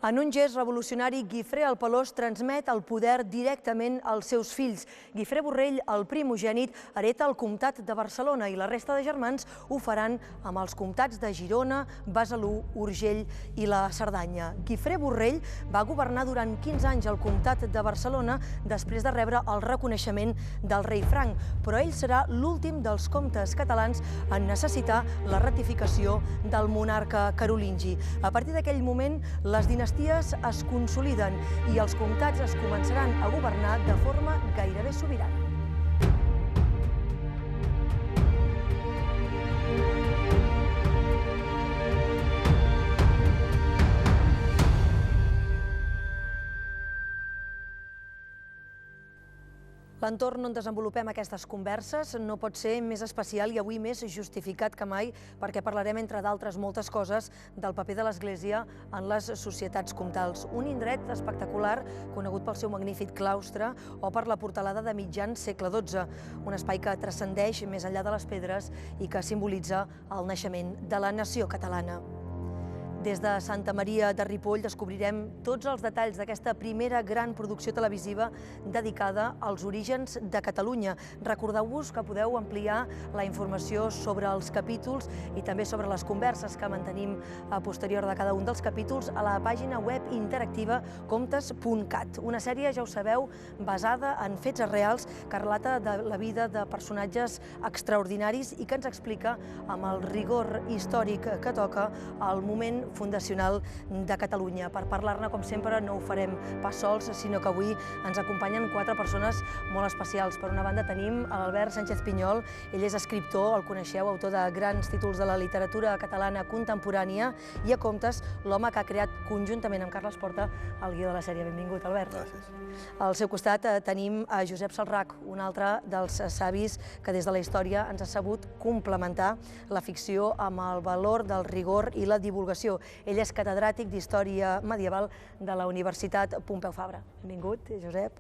En un gest revolucionari, Guifré el Pelós transmet el poder directament als seus fills. Guifré Borrell, el primogènit, hereta el comtat de Barcelona i la resta de germans ho faran amb els comtats de Girona, Besalú, Urgell i la Cerdanya. Guifré Borrell va governar durant 15 anys el comtat de Barcelona després de rebre el reconeixement del rei Franc, però ell serà l'últim dels comtes catalans en necessitar la ratificació del monarca carolingi. A partir d'aquell moment, les dinasties es consoliden i els comtats es començaran a governar de forma gairebé sobirana. L'entorn on desenvolupem aquestes converses no pot ser més especial i avui més justificat que mai perquè parlarem, entre d'altres moltes coses, del paper de l'Església en les societats comtals. Un indret espectacular, conegut pel seu magnífic claustre o per la portalada de mitjan segle XII, un espai que transcendeix més enllà de les pedres i que simbolitza el naixement de la nació catalana. Des de Santa Maria de Ripoll descobrirem tots els detalls d'aquesta primera gran producció televisiva dedicada als orígens de Catalunya. Recordeu-vos que podeu ampliar la informació sobre els capítols i també sobre les converses que mantenim a posterior de cada un dels capítols a la pàgina web interactiva comtes.cat. Una sèrie, ja ho sabeu, basada en fets reals que relata de la vida de personatges extraordinaris i que ens explica amb el rigor històric que toca el moment fundacional de Catalunya. Per parlar-ne, com sempre, no ho farem pas sols, sinó que avui ens acompanyen 4 persones molt especials. Per una banda tenim l'Albert Sánchez Pinyol, ell és escriptor, el coneixeu, autor de grans títols de la literatura catalana contemporània i a comptes l'home que ha creat conjuntament amb Carles Porta el guió de la sèrie. Benvingut, Albert. Gràcies. Al seu costat tenim a Josep Salrach, un altre dels savis que des de la història ens ha sabut complementar la ficció amb el valor del rigor i la divulgació. Ell és catedràtic d'Història Medieval de la Universitat Pompeu Fabra. Benvingut, Josep.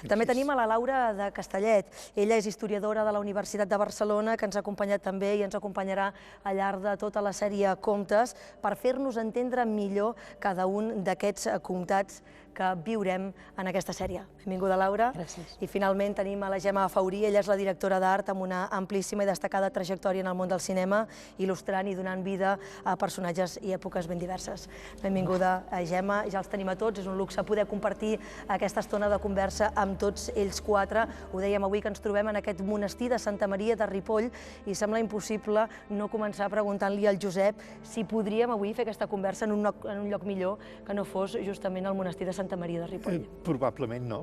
També tenim a la Laura de Castellet. Ella és historiadora de la Universitat de Barcelona, que ens ha acompanyat també i ens acompanyarà al llarg de tota la sèrie Comtes per fer-nos entendre millor cada un d'aquests comtats que viurem en aquesta sèrie. Benvinguda, Laura. Gràcies. I finalment tenim a la Gemma Faurí, ella és la directora d'art amb una amplíssima i destacada trajectòria en el món del cinema, il·lustrant i donant vida a personatges i èpoques ben diverses. Benvinguda, Gemma, ja els tenim a tots, és un luxe poder compartir aquesta estona de conversa amb tots ells 4. Ho dèiem avui que ens trobem en aquest monestir de Santa Maria de Ripoll i sembla impossible no començar preguntant-li al Josep si podríem avui fer aquesta conversa en un lloc millor que no fos justament el monestir de Santa Maria de Ripoll. Probablement no.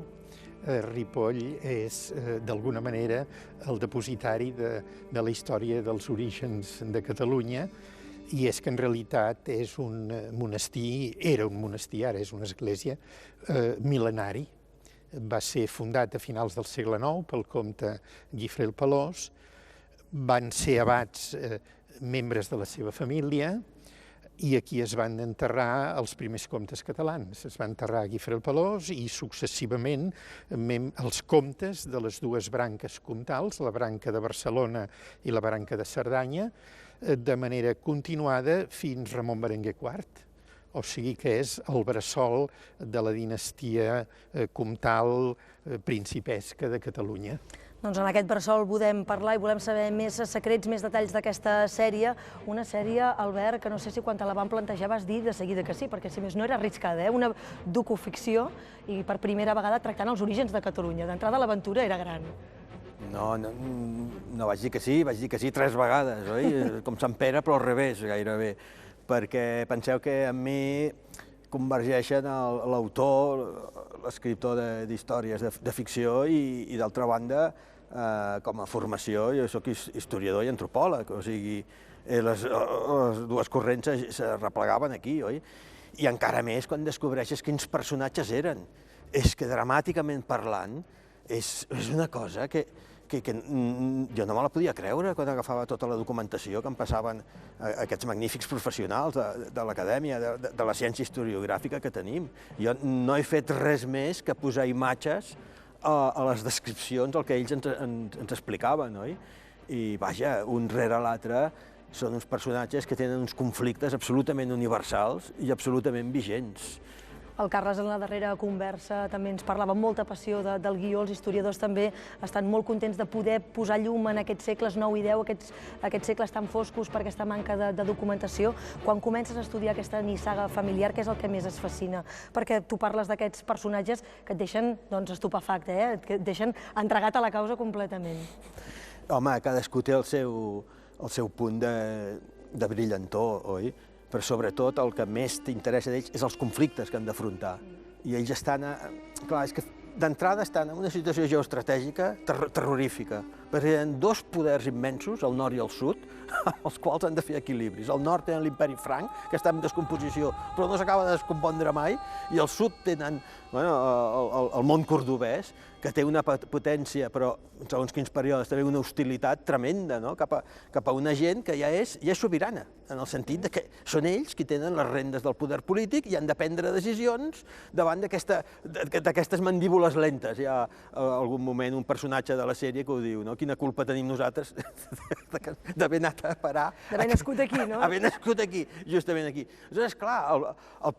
Ripoll és, d'alguna manera, el depositari de la història dels orígens de Catalunya i és que en realitat és un monestir, era un monestir, ara és una església mil·lenari. Va ser fundat a finals del segle IX pel comte Guifré el Pelós. Van ser abats membres de la seva família i aquí es van enterrar els primers comtes catalans. Es va enterrar Guifré el Pelós i successivament els comtes de les dues branques comtals, la branca de Barcelona i la branca de Cerdanya, de manera continuada fins Ramon Berenguer IV. O sigui que és el bressol de la dinastia comtal principesca de Catalunya. Doncs en aquest bressol podem parlar i volem saber més secrets, més detalls d'aquesta sèrie. Una sèrie, Albert, que no sé si quan te la van plantejar vas dir de seguida que sí, perquè si més no era arriscada, una docuficció i per primera vegada tractant els orígens de Catalunya. D'entrada l'aventura era gran. No vaig dir que sí, vaig dir que sí 3 vegades, oi? Com Sant Pere, però al revés, gairebé. Perquè penseu que amb mi convergeixen l'autor, l'escriptor d'històries de ficció i d'altra banda, com a formació, jo soc historiador i antropòleg, o sigui, les dues corrents se replegaven aquí, oi? I encara més quan descobreixes quins personatges eren. És que dramàticament parlant és una cosa que jo no me la podia creure quan agafava tota la documentació que em passaven aquests magnífics professionals de l'acadèmia, de la ciència historiogràfica que tenim. Jo no he fet res més que posar imatges a les descripcions, el que ells ens explicaven, oi? I, vaja, un rere l'altre són uns personatges que tenen uns conflictes absolutament universals i absolutament vigents. El Carles, en la darrera conversa, també ens parlava amb molta passió del guió. Els historiadors també estan molt contents de poder posar llum en aquests segles IX i X, aquests segles tan foscos per aquesta manca de documentació. Quan comences a estudiar aquesta nissaga familiar, què és el que més es fascina? Perquè tu parles d'aquests personatges que et deixen estupefacte, que et deixen entregat a la causa completament. Home, cadascú té el seu punt de brillantor, oi? Però sobretot el que més t'interessa d'ells és els conflictes que han d'afrontar. I ells estan, clar, és que d'entrada estan en una situació geoestratègica terrorífica, perquè hi ha dos poders immensos, el nord i el sud, els quals han de fer equilibris. El nord tenen l'imperi franc, que està en descomposició, però no s'acaba de descompondre mai, i el sud tenen el món cordobès, que té una potència, però en segons quins períodes també una hostilitat tremenda cap a una gent que ja és sobirana, en el sentit que són ells qui tenen les rendes del poder polític i han de prendre decisions davant d'aquestes mandíbules lentes. Hi ha algun moment un personatge de la sèrie que ho diu, quina culpa tenim nosaltres d'haver anat a parar... D'haver nascut aquí, no? Haver nascut aquí, justament aquí. Aleshores, clar, el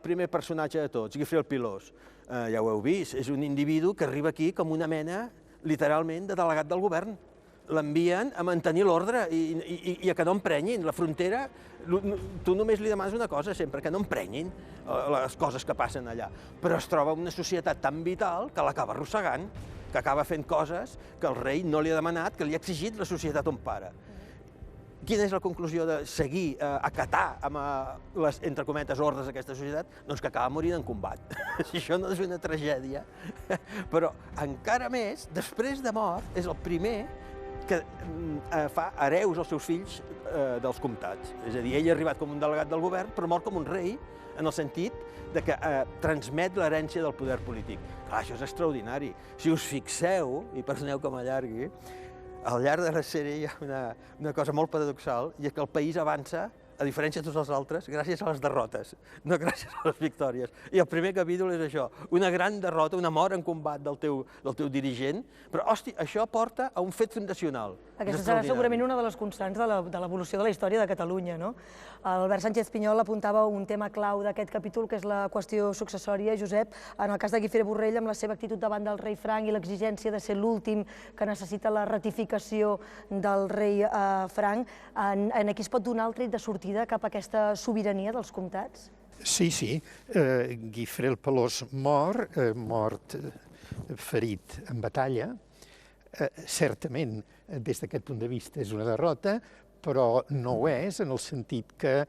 primer personatge de tots, Guifré el Pilós, ja ho heu vist, és un individu que arriba aquí com una mena, literalment, de delegat del govern. L'envien a mantenir l'ordre i a que no emprenyin. La frontera, tu només li demanes una cosa sempre, que no emprenyin les coses que passen allà. Però es troba una societat tan vital que l'acaba arrossegant, que acaba fent coses que el rei no li ha demanat, que li ha exigit la societat on para. Quina és la conclusió de seguir, acatar amb les, entre cometes, ordres d'aquesta societat? Doncs que acaba morint en combat. Si això no és una tragèdia, però encara més, després de mort, és el primer que fa hereus als seus fills dels comtats. És a dir, ell ha arribat com un delegat del govern, però mort com un rei, en el sentit que transmet l'herència del poder polític. Clar, això és extraordinari. Si us fixeu, i perdoneu que m'allargui, al llarg de la sèrie hi ha una cosa molt paradoxal, i és que el país avança, a diferència de tots els altres, gràcies a les derrotes, no gràcies a les victòries. I el primer capítol és això, una gran derrota, una mort en combat del teu dirigent, però, hòstia, això porta a un fet fundacional. Aquesta serà segurament una de les constants de l'evolució de la història de Catalunya, no? Albert Sánchez Pinyol apuntava un tema clau d'aquest capítol, que és la qüestió successòria. Josep, en el cas de Guifré Borrell, amb la seva actitud davant del rei Franc i l'exigència de ser l'últim que necessita la ratificació del rei Franc, aquí es pot donar el tret de sortida cap a aquesta sobirania dels comtats? Sí. Guifré el Pelós mort ferit en batalla. Certament, des d'aquest punt de vista, és una derrota, però no ho és, en el sentit que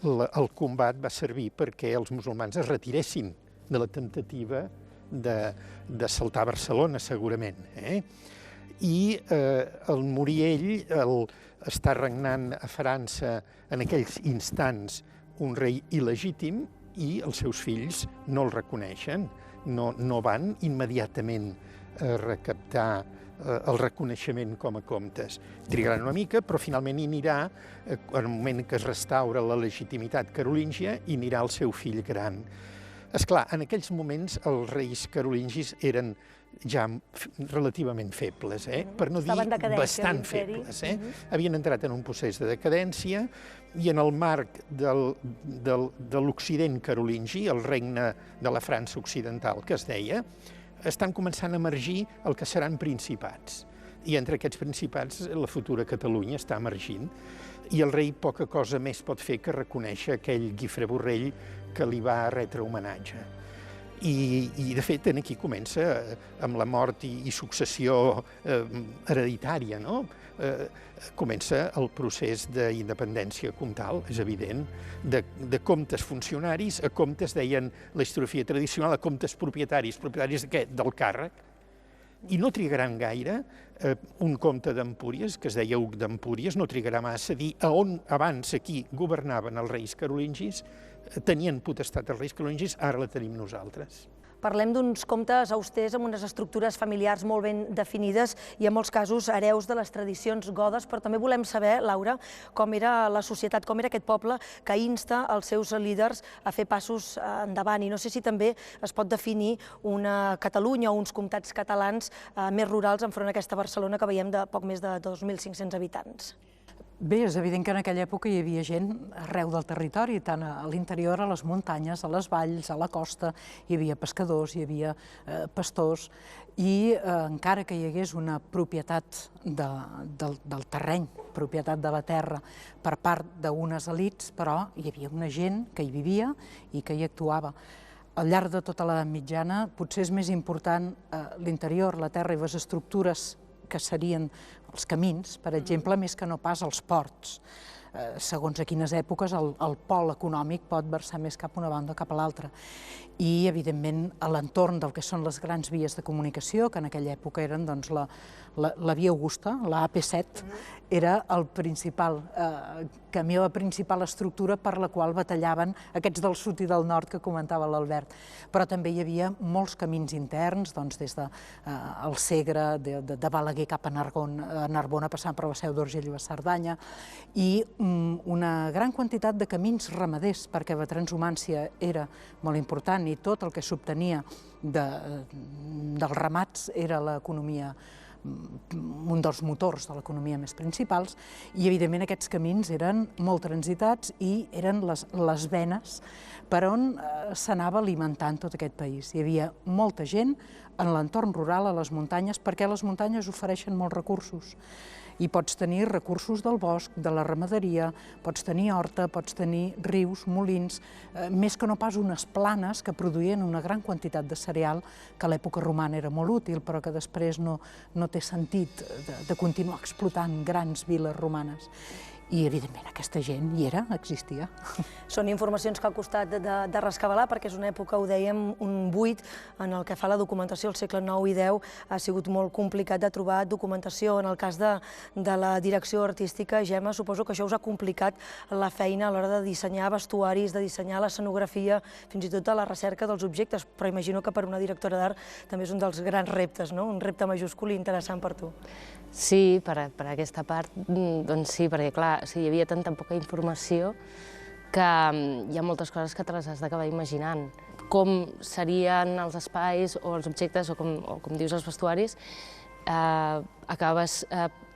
el combat va servir perquè els musulmans es retiressin de la temptativa d'assaltar Barcelona, segurament. I el morir ell, està regnant a França en aquells instants un rei il·legítim, i els seus fills no el reconeixen, no van immediatament a recaptar el reconeixement com a comtes. Trigaran una mica, però finalment hi anirà, en el moment que es restaura la legitimitat carolíngia, hi anirà el seu fill gran. Esclar, en aquells moments els reis carolingis eren ja relativament febles, per no dir bastant febles. Havien entrat en un procés de decadència i en el marc de l'Occident carolingi, el regne de la França occidental, que es deia, estan començant a emergir el que seran principats. I entre aquests principats la futura Catalunya està emergint, i el rei poca cosa més pot fer que reconèixer aquell Guifré Borrell que li va retre homenatge. I de fet, aquí comença amb la mort i successió hereditària, no? Comença el procés d'independència comtal, és evident, de comtes funcionaris a comtes, deien la historiografia tradicional, a comtes propietaris. Propietaris de què? Del càrrec. I no trigaran gaire, un comte d'Empúries, que es deia Hug d'Empúries, no trigarà massa a dir a on abans aquí governaven els reis carolingis, tenien potestat els reis carolingis, ara la tenim nosaltres. Parlem d'uns comtes austers amb unes estructures familiars molt ben definides i en molts casos hereus de les tradicions godes, però també volem saber, Laura, com era la societat, com era aquest poble que insta els seus líders a fer passos endavant. I no sé si també es pot definir una Catalunya o uns comtats catalans més rurals enfront a aquesta Barcelona que veiem de poc més de 2.500 habitants. Bé, és evident que en aquella època hi havia gent arreu del territori, tant a l'interior, a les muntanyes, a les valls, a la costa, hi havia pescadors, hi havia pastors, i encara que hi hagués una propietat del terreny, propietat de la terra, per part d'unes elits, però hi havia una gent que hi vivia i que hi actuava. Al llarg de tota l'edat mitjana potser és més important l'interior, la terra i les estructures que serien els camins, per exemple, més que no pas els ports. Segons a quines èpoques el pol econòmic pot versar més cap a una banda o cap a l'altra. I, evidentment, a l'entorn del que són les grans vies de comunicació, que en aquella època eren la via Augusta, la AP7, era el principal camí, la principal estructura per la qual batallaven aquests del sud i del nord que comentava l'Albert. Però també hi havia molts camins interns, des del Segre, de Balaguer cap a Narbona, passant per la Seu d'Urgell i la Cerdanya, i una gran quantitat de camins ramaders, perquè la transhumància era molt important i tot el que s'obtenia dels ramats era l'economia, un dels motors de l'economia més principals, i evidentment aquests camins eren molt transitats i eren les venes per on s'anava alimentant tot aquest país. Hi havia molta gent en l'entorn rural, a les muntanyes, perquè les muntanyes ofereixen molts recursos. I pots tenir recursos del bosc, de la ramaderia, pots tenir horta, pots tenir rius, molins, més que no pas unes planes que produïen una gran quantitat de cereal que a l'època romana era molt útil, però que després no té sentit de continuar explotant grans viles romanes. I, evidentment, aquesta gent hi era, existia. Són informacions que ha costat de rescabalar, perquè és una època, ho dèiem, un buit en el que fa la documentació. El segle IX i X ha sigut molt complicat de trobar documentació. En el cas de la direcció artística, Gemma, suposo que això us ha complicat la feina a l'hora de dissenyar vestuaris, de dissenyar l'escenografia, fins i tot de la recerca dels objectes, però imagino que per una directora d'art també és un dels grans reptes, no? Un repte majúscul i interessant per tu. Sí, per aquesta part, doncs sí, perquè clar, hi havia tanta poca informació que hi ha moltes coses que te les has d'acabar imaginant. Com serien els espais o els objectes, o com dius, els vestuaris, acabes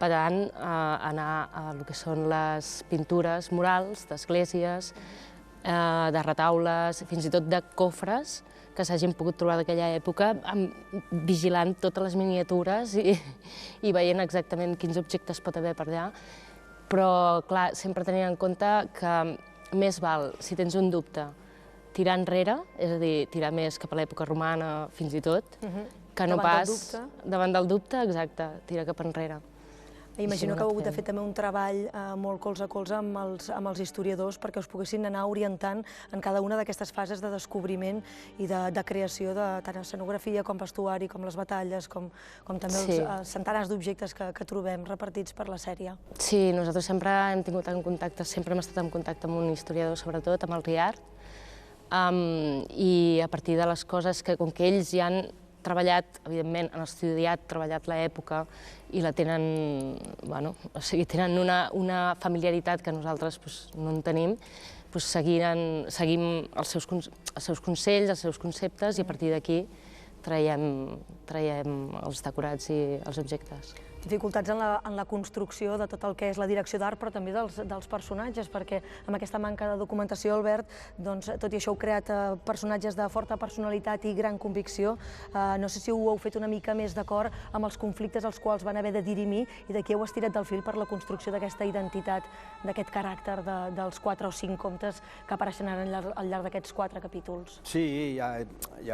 parant a anar a el que són les pintures murals d'esglésies, de retaules, fins i tot de cofres, que s'hagin pogut trobar d'aquella època, vigilant totes les miniatures i veient exactament quins objectes pot haver per allà. Però, clar, sempre tenint en compte que més val, si tens un dubte, tirar enrere, és a dir, tirar més cap a l'època romana fins i tot, que no pas davant del dubte, exacte, tirar cap enrere. Imagino que heu hagut de fer també un treball molt colze a colze amb els historiadors perquè us poguessin anar orientant en cada una d'aquestes fases de descobriment i de creació de tant escenografia com vestuari, com les batalles, com també els centenars d'objectes que trobem repartits per la sèrie. Sí, nosaltres sempre hem tingut en contacte, sempre hem estat en contacte amb un historiador, sobretot amb el Riart, i a partir de les coses que, com que ells ja han treballat, evidentment, han estudiat, treballat l'època i la tenen, bueno, o sigui, tenen una familiaritat que nosaltres no en tenim, seguim els seus consells, els seus conceptes, i a partir d'aquí traiem els decorats i els objectes. Dificultats en la construcció de tot el que és la direcció d'art, però també dels personatges, perquè amb aquesta manca de documentació, Albert, tot i això heu creat personatges de forta personalitat i gran convicció. No sé si ho heu fet una mica més d'acord amb els conflictes als quals van haver de dirimir i d'aquí heu estirat del fil per la construcció d'aquesta identitat, d'aquest caràcter dels 4 o 5 contes que apareixen al llarg d'aquests 4 capítols. Sí, ja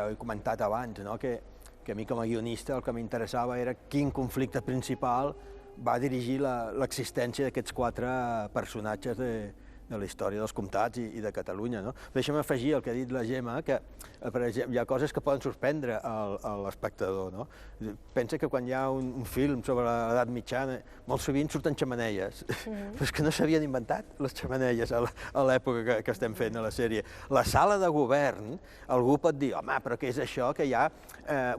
ho he comentat abans, que a mi com a guionista el que m'interessava era quin conflicte principal va dirigir l'existència d'aquests 4 personatges de la història dels comtats i de Catalunya. Deixa'm afegir el que ha dit la Gemma, que per exemple, hi ha coses que poden sorprendre l'espectador. Pensa que quan hi ha un film sobre l'edat mitjana, molt sovint surten xemeneies, però és que no s'havien inventat les xemeneies a l'època que estem fent a la sèrie. La sala de govern, algú pot dir, home, però què és això, que hi ha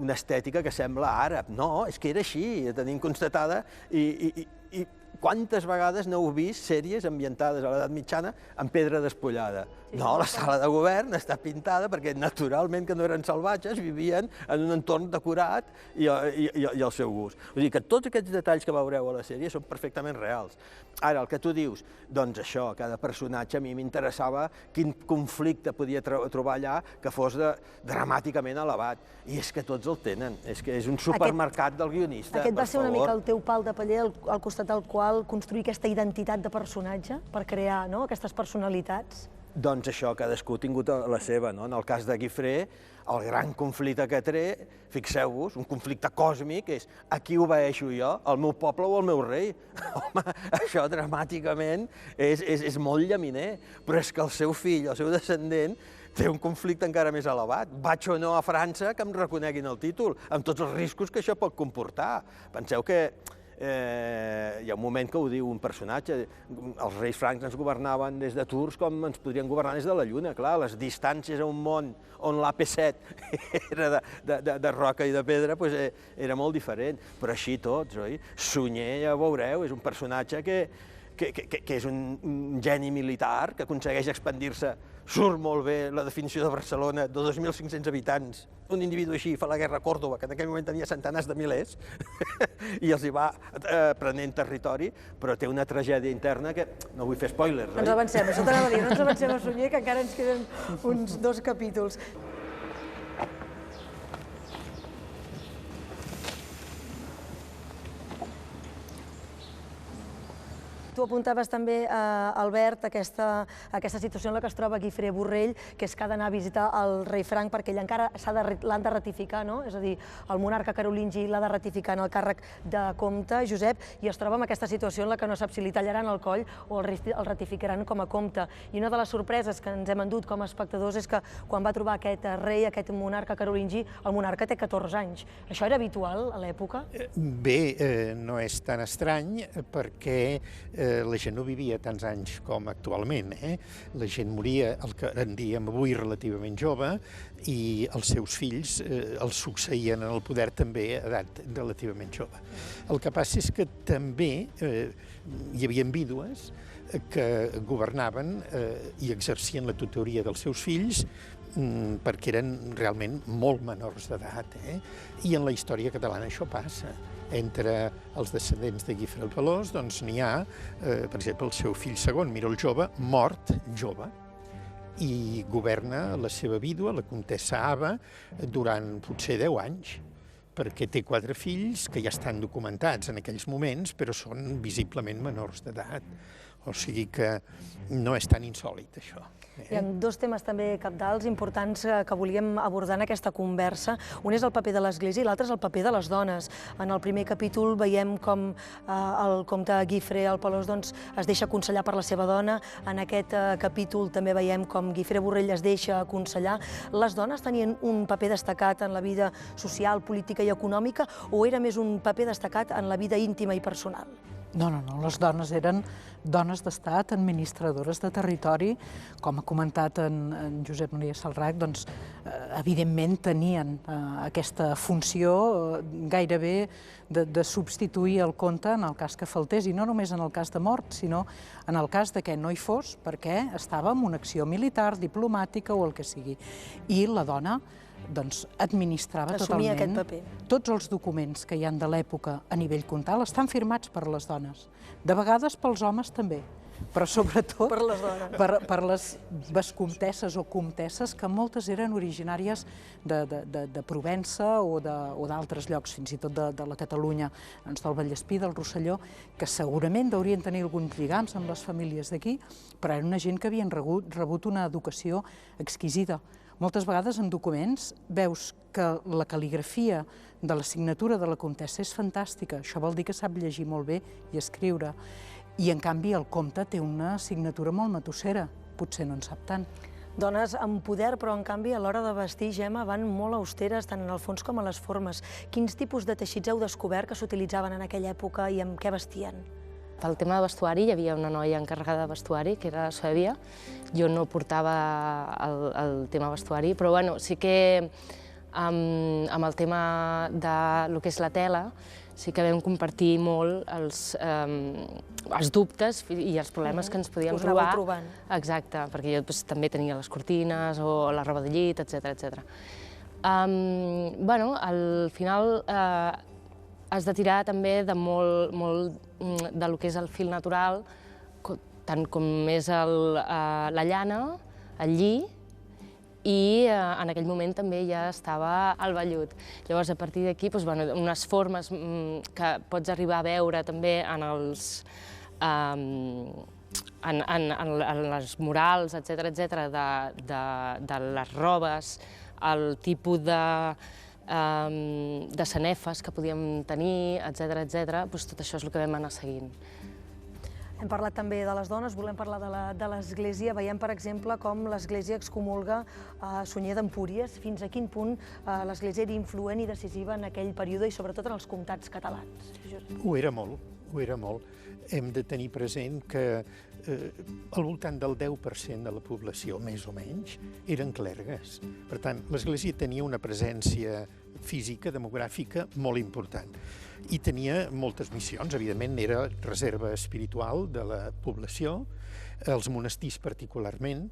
una estètica que sembla àrab? No, és que era així, la tenim constatada, i quantes vegades no heu vist sèries ambientades a l'edat mitjana amb pedra despullada? No, la sala de govern està pintada perquè naturalment que no eren salvatges, vivien en un entorn decorat i al seu gust. Vull dir que tots aquests detalls que veureu a la sèrie són perfectament reals. Ara, el que tu dius, doncs això, cada personatge a mi m'interessava quin conflicte podia trobar allà que fos dramàticament elevat. I és que tots el tenen, és que és un supermercat del guionista, per favor. Aquest va ser una mica el teu pal de paller al costat del qual construir aquesta identitat de personatge per crear aquestes personalitats? Doncs això, cadascú ha tingut la seva, no? En el cas de Guifré, el gran conflicte que té, fixeu-vos, un conflicte còsmic, és a qui obeeixo jo, al meu poble o al meu rei? Home, això dramàticament és molt llaminer, però és que el seu fill, el seu descendent, té un conflicte encara més elevat. Vaig o no a França que em reconeguin el títol, amb tots els riscos que això pot comportar. Penseu que hi ha un moment que ho diu un personatge, els reis francs ens governaven des de Tours com ens podrien governar des de la Lluna, clar, les distàncies a un món on l'AP7 era de roca i de pedra, doncs era molt diferent, però així tots, oi? Sunyer, ja ho veureu, és un personatge que és un geni militar, que aconsegueix expandir-se, surt molt bé la definició de Barcelona, de 2.500 habitants, un individu així fa la guerra a Còrdova, que en aquell moment tenia centenars de milers, i els hi va prenent territori, però té una tragèdia interna que no vull fer spoilers. Ens avancem, això t'anava a dir, no ens avancem a Sunyer, que encara ens queden uns 2 capítols. Tu apuntaves també, Albert, aquesta situació en la que es troba Guifré Borrell, que és que ha d'anar a visitar el rei Franc perquè ell encara l'han de ratificar, no? És a dir, el monarca carolingi l'ha de ratificar en el càrrec de comte, Josep, i es troba en aquesta situació en la que no sap si li tallaran el coll o el ratificaran com a comte. I una de les sorpreses que ens hem endut com a espectadors és que quan va trobar aquest rei, aquest monarca carolingi, el monarca té 14 anys. Això era habitual a l'època? Bé, no és tan estrany perquè la gent no vivia tants anys com actualment. La gent moria, el que en diem avui, relativament jove, i els seus fills els succeïen en el poder també a edat relativament jove. El que passa és que també hi havia vídues que governaven i exercien la tutoria dels seus fills perquè eren realment molt menors d'edat. I en la història catalana això passa. Entre els descendents de Guifré el Pelós doncs n'hi ha, per exemple, el seu fill segon, Miró el Jove, mort jove, i governa la seva vídua, la comtessa Ava, durant potser 10 anys, perquè té 4 fills que ja estan documentats en aquells moments, però són visiblement menors d'edat. O sigui que no és tan insòlit, això. Hi ha 2 temes també cabdals importants que volíem abordar en aquesta conversa. Un és el paper de l'Església i l'altre és el paper de les dones. En el primer capítol veiem com el comte Guifré el Pelós es deixa aconsellar per la seva dona. En aquest capítol també veiem com Guifré Borrell es deixa aconsellar. Les dones tenien un paper destacat en la vida social, política i econòmica o era més un paper destacat en la vida íntima i personal? No, les dones eren dones d'estat, administradores de territori, com ha comentat en Josep Maria Salrach, doncs evidentment tenien aquesta funció gairebé de substituir el comte en el cas que faltés, i no només en el cas de mort, sinó en el cas de que no hi fos, perquè estava en una acció militar, diplomàtica o el que sigui. I la dona administrava totalment tots els documents que hi ha de l'època a nivell comtal estan firmats per les dones, de vegades pels homes també, però sobretot per les vescomtesses o comtesses, que moltes eren originàries de Provença o d'altres llocs, fins i tot de la Catalunya, del Vallespí, del Rosselló, que segurament deurien tenir alguns lligams amb les famílies d'aquí, però era una gent que havien rebut una educació exquisida. Moltes vegades en documents veus que la cal·ligrafia de la signatura de la comtessa és fantàstica, això vol dir que sap llegir molt bé i escriure, i en canvi el comte té una signatura molt matossera, potser no en sap tant. Dones amb poder, però en canvi a l'hora de vestir, Gemma, van molt austeres tant en el fons com a les formes. Quins tipus de teixits heu descobert que s'utilitzaven en aquella època i amb què vestien? Pel tema de vestuari, hi havia una noia encarregada de vestuari, que era Jo no portava el tema vestuari, però bueno, sí que amb el tema de lo que és la tela, sí que vam compartir molt els dubtes i els problemes que ens podíem trobar. Us anàveu trobant. Exacte, perquè jo també tenia les cortines o la roba de llit, etc. Al final has de tirar també de molt del que és el fil natural, tant com és la llana, el lli, i en aquell moment també ja estava el vellut. Llavors, a partir d'aquí, unes formes que pots arribar a veure també en les murals, etc., de les robes, el tipus de sanefes que podíem tenir, etc., tot això és el que vam anar seguint. Hem parlat també de les dones, volem parlar de l'Església. Veiem, per exemple, com l'Església excomulga Sunyer d'Empúries. Fins a quin punt l'Església era influent i decisiva en aquell període i sobretot en els comtats catalans? Ho era molt, ho era molt. Hem de tenir present que al voltant del 10% de la població, més o menys, eren clergues. Per tant, l'Església tenia una presència física, demogràfica, molt important. I tenia moltes missions, evidentment, era reserva espiritual de la població, els monestirs particularment,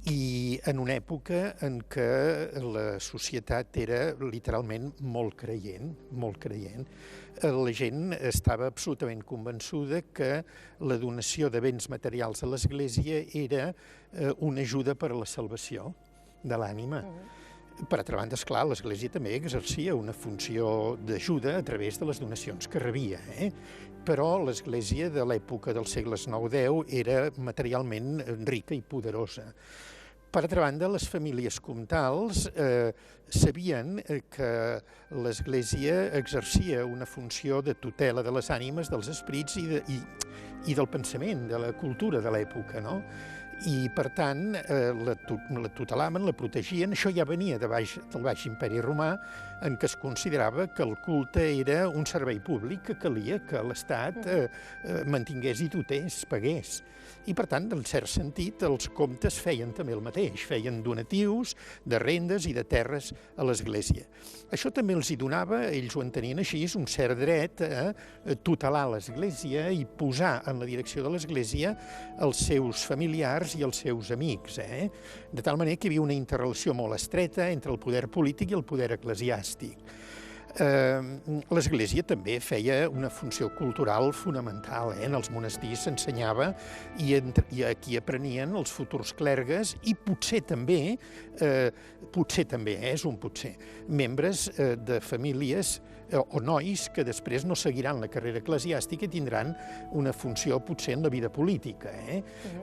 i en una època en què la societat era literalment molt creient, molt creient. La gent estava absolutament convençuda que la donació de béns materials a l'Església era una ajuda per a la salvació de l'ànima. Per altra banda, esclar, l'Església també exercia una funció d'ajuda a través de les donacions que rebia, però l'Església de l'època dels segles IX-X era materialment rica i poderosa. Per altra banda, les famílies comtals sabien que l'Església exercia una funció de tutela de les ànimes, dels esperits i del pensament, de la cultura de l'època, no? I, per tant, la tutelaven, la protegien. Això ja venia del Baix Imperi Romà, en què es considerava que el culte era un servei públic que calia que l'Estat mantingués i tutés, pagués. I, per tant, en cert sentit, els comtes feien també el mateix, feien donatius de rendes i de terres a l'Església. Això també els hi donava, ells ho entenien així, un cert dret a tutelar l'Església i posar en la direcció de l'Església els seus familiars i els seus amics, de tal manera que hi havia una interrelació molt estreta entre el poder polític i el poder eclesiàstic. L'Església també feia una funció cultural fonamental. En els monestirs s'ensenyava i aquí aprenien els futurs clergues i potser també, és un potser, membres de famílies o nois que després no seguiran la carrera eclesiàstica i tindran una funció potser en la vida política.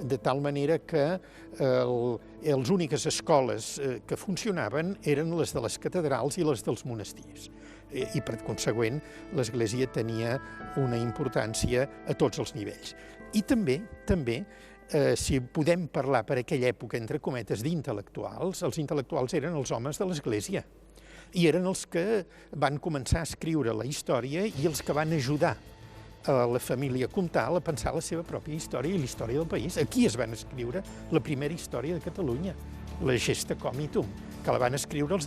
De tal manera que les úniques escoles que funcionaven eren les de les catedrals i les dels monestirs. I, per consegüent, l'Església tenia una importància a tots els nivells. I també, si podem parlar per aquella època, entre cometes, d'intel·lectuals, els intel·lectuals eren els homes de l'Església i eren els que van començar a escriure la història i els que van ajudar a la família comtal a pensar la seva pròpia història i la història del país. Aquí es van escriure la primera història de Catalunya, la Gesta Comitum, que la van escriure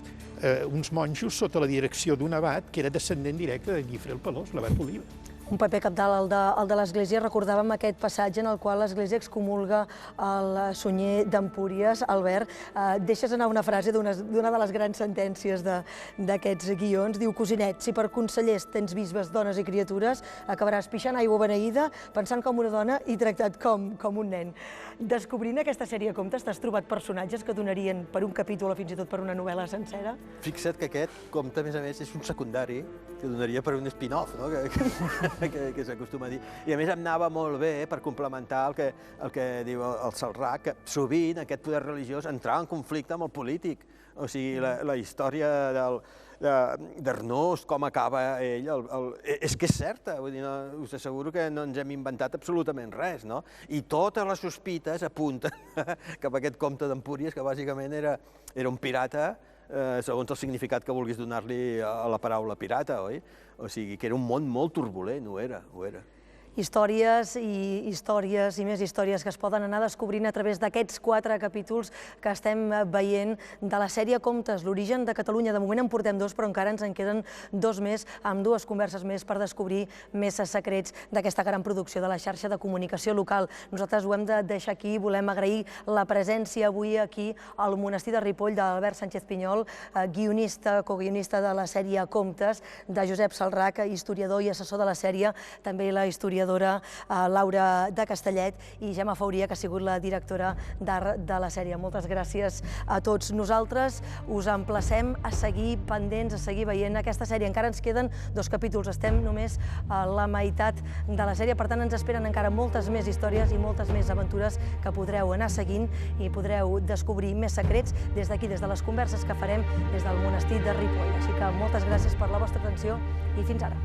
uns monjos sota la direcció d'un abat que era descendent directe de Guifré el Pelós, l'abat Oliva. Un paper cabdal, el de l'Església. Recordàvem aquest passatge en el qual l'Església excomulga el Sunyer d'Empúries. Albert, deixes anar una frase d'una de les grans sentències d'aquests guions. Diu: cosinet, si per consellers tens bisbes, dones i criatures, acabaràs pixant aigua beneïda, pensant com una dona i tractat com un nen. Descobrint aquesta sèrie de contes, t'has trobat personatges que donarien per un capítol o fins i tot per una novel·la sencera? Fixa't que aquest conte, a més, és un secundari que donaria per un spin-off, no? que s'acostuma a dir. I a més em anava molt bé per complementar el que diu el Celrà, que sovint aquest poder religiós entrava en conflicte amb el polític. O sigui, la història d'Arnús, com acaba ell, és que és certa, vull dir, us asseguro que no ens hem inventat absolutament res, no? I totes les sospites apunten cap a aquest comte d'Empúries, que bàsicament era un pirata, segons el significat que vulguis donar-li a la paraula pirata, oi? O sigui, que era un món molt turbulent, ho era. Històries i històries i més històries que es poden anar descobrint a través d'aquests 4 capítols que estem veient de la sèrie Comptes, l'origen de Catalunya. De moment en portem 2, però encara ens en queden 2 més, amb 2 converses més per descobrir més secrets d'aquesta gran producció de la xarxa de comunicació local. Nosaltres ho hem de deixar aquí, volem agrair la presència avui aquí al Monestir de Ripoll d'Albert Sánchez Pinyol, guionista, coguionista de la sèrie Comptes, de Josep Salrach, historiador i assessor de la sèrie, també la historiadora Laura de Castellet i Gemma Fauria, que ha sigut la directora d'art de la sèrie. Moltes gràcies a tots. Nosaltres us emplacem a seguir pendents, a seguir veient aquesta sèrie. Encara ens queden 2 capítols, estem només a la meitat de la sèrie, per tant ens esperen encara moltes més històries i moltes més aventures que podreu anar seguint i podreu descobrir més secrets des d'aquí, des de les converses que farem des del Monestir de Ripoll. Així que moltes gràcies per la vostra atenció i fins ara.